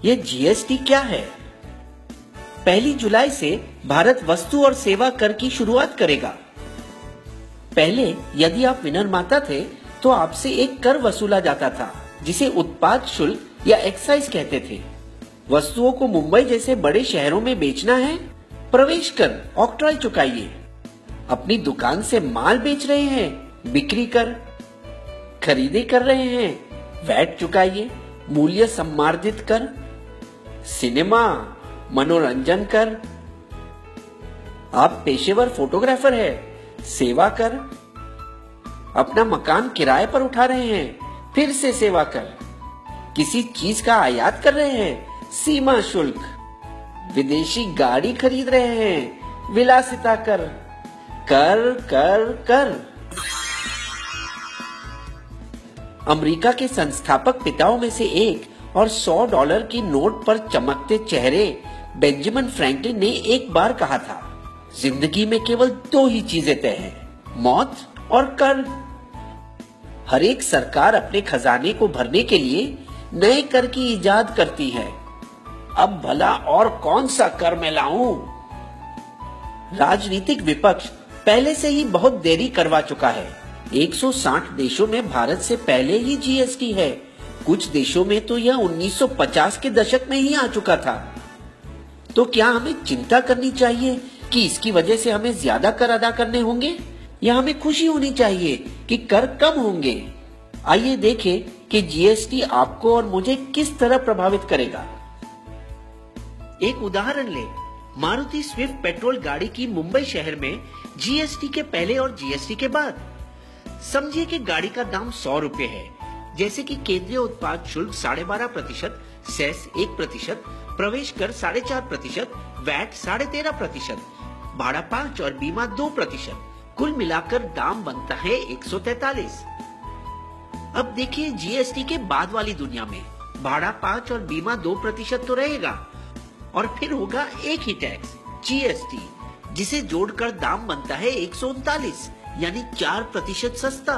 यह जीएसटी क्या है? 1 जुलाई से भारत वस्तु और सेवा कर की शुरुआत करेगा। पहले यदि आप विनिर्माता थे तो आपसे एक कर वसूला जाता था जिसे उत्पाद शुल्क या एक्साइज कहते थे। वस्तुओं को मुंबई जैसे बड़े शहरों में बेचना है, प्रवेश कर ऑक्ट्रॉय चुकाइए। अपनी दुकान से माल बेच रहे हैं, बिक्री कर। खरीदी कर रहे हैं, वैट चुकाइए। मूल्य सम्मार्जित कर, सिनेमा, मनोरंजन कर। आप पेशेवर फोटोग्राफर है, सेवा कर। अपना मकान किराए पर उठा रहे हैं, फिर से सेवा कर। किसी चीज का आयात कर रहे हैं, सीमा शुल्क। विदेशी गाड़ी खरीद रहे हैं, विलासिता कर। कर कर कर। अमेरिका के संस्थापक पिताओं में से एक और $100 की नोट पर चमकते चेहरे बेंजामिन फ्रैंकलिन ने एक बार कहा था, जिंदगी में केवल 2 ही चीजें तय हैं, मौत और कर। हर एक सरकार अपने खजाने को भरने के लिए नए कर की इजाद करती है। अब भला और कौन सा कर मैं लाऊं? राजनीतिक विपक्ष पहले से ही बहुत देरी करवा चुका है। 160 देशों में भारत से पहले ही जीएसटी है। कुछ देशों में तो यह 1950 के दशक में ही आ चुका था। तो क्या हमें चिंता करनी चाहिए कि इसकी वजह से हमें ज्यादा कर अदा करने होंगे, या हमें खुशी होनी चाहिए कि कर कम होंगे? आइए देखें कि जीएसटी आपको और मुझे किस तरह प्रभावित करेगा। एक उदाहरण ले, मारुति स्विफ्ट पेट्रोल गाड़ी की मुंबई शहर में जीएसटी के पहले और जीएसटी के बाद। समझिए कि गाड़ी का दाम 100 रुपए है, जैसे कि केंद्रीय उत्पाद शुल्क 12.5%, सेस 1%, प्रवेश कर 4.5%, वैट 13.5%, भाड़ा 5% और बीमा 2%। कुल मिलाकर दाम बनता है 143। अब देखिए जीएसटी के बाद वाली दुनिया में भाड़ा 5% और बीमा 2% तो रहेगा, और फिर होगा एक ही टैक्स जीएसटी, जिसे जोड़कर दाम बनता है 139, यानी 4% सस्ता।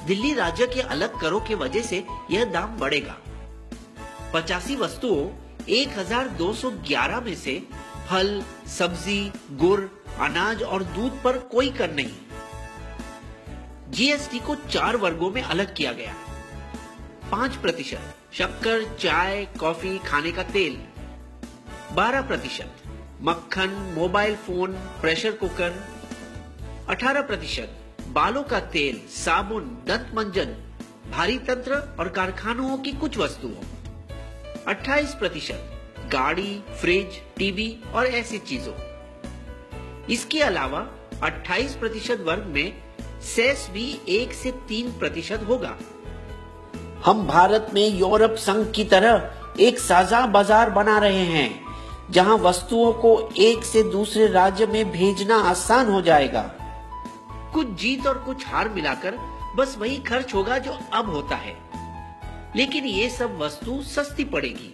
दिल्ली राज्य के अलग करों के वजह से यह दाम बढ़ेगा। 85 वस्तुओं 1211 में से फल, सब्जी, गुड़, अनाज और दूध पर कोई कर नहीं। जीएसटी को 4 वर्गों में अलग किया गया। 5% शक्कर, चाय, कॉफी, खाने का तेल। 12% मक्खन, मोबाइल फोन, प्रेशर कुकर। 18% बालों का तेल, साबुन, दंत मंजन, भारी तंत्र और कारखानों की कुछ वस्तुओं। 28% गाड़ी, फ्रिज, टीवी और ऐसी चीजों। इसके अलावा 28% वर्ग में सेस भी 1 से 3% होगा। हम भारत में यूरोप संघ की तरह एक साझा बाजार बना रहे हैं, जहां वस्तुओं को एक से दूसरे राज्य में भेजना आसान हो जाएगा। कुछ जीत और कुछ हार मिलाकर बस वही खर्च होगा जो अब होता है, लेकिन ये सब वस्तु सस्ती पड़ेगी।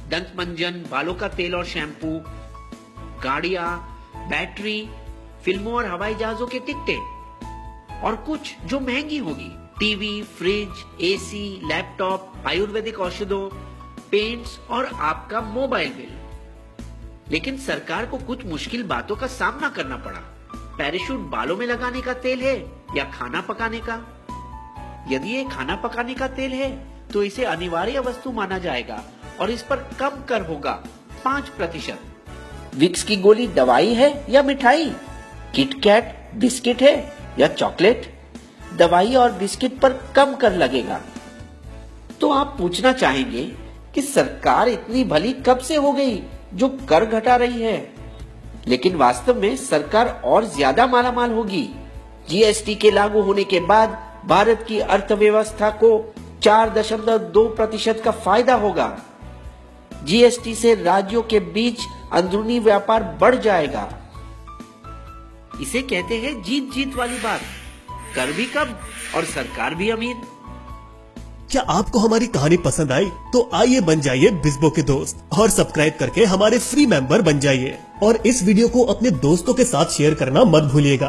दंत मंजन, बालों का तेल और शैम्पू, गाड़ियां, बैटरी, फिल्मों और हवाई जहाजों के टिकटें, और कुछ जो महंगी होगी, TV, fridge, AC, laptop, Ayurvedic औषधों, पेंट्स और आपका मोबाइल बिल। लेकिन सरकार को कुछ मुश्किल बातों का सामना करना पड़ा। पैराशूट बालों में लगाने का तेल है या खाना पकाने का? यदि ये खाना पकाने का तेल है तो इसे अनिवार्य वस्तु माना जाएगा और इस पर कम कर होगा 5%। विक्स की गोली दवाई है या मिठाई? किटकैट बिस्किट है या चॉकलेट? दवाई और बिस्किट पर कम कर लगेगा। तो आप पूछना चाहेंगे कि सरकार इतनी भली कब से हो गई जो कर घटा रही है? लेकिन वास्तव में सरकार और ज्यादा मालामाल होगी। जीएसटी के लागू होने के बाद भारत की अर्थव्यवस्था को 4.2% का फायदा होगा। जीएसटी से राज्यों के बीच अंदरूनी व्यापार बढ़ जाएगा। इसे कहते हैं जीत जीत वाली बात, कर भी कम और सरकार भी अमीर। क्या आपको हमारी कहानी पसंद आई? तो आइए बन जाइए बिस्बो के दोस्त और सब्सक्राइब करके हमारे फ्री मेंबर बन जाइए, और इस वीडियो को अपने दोस्तों के साथ शेयर करना मत भूलिएगा।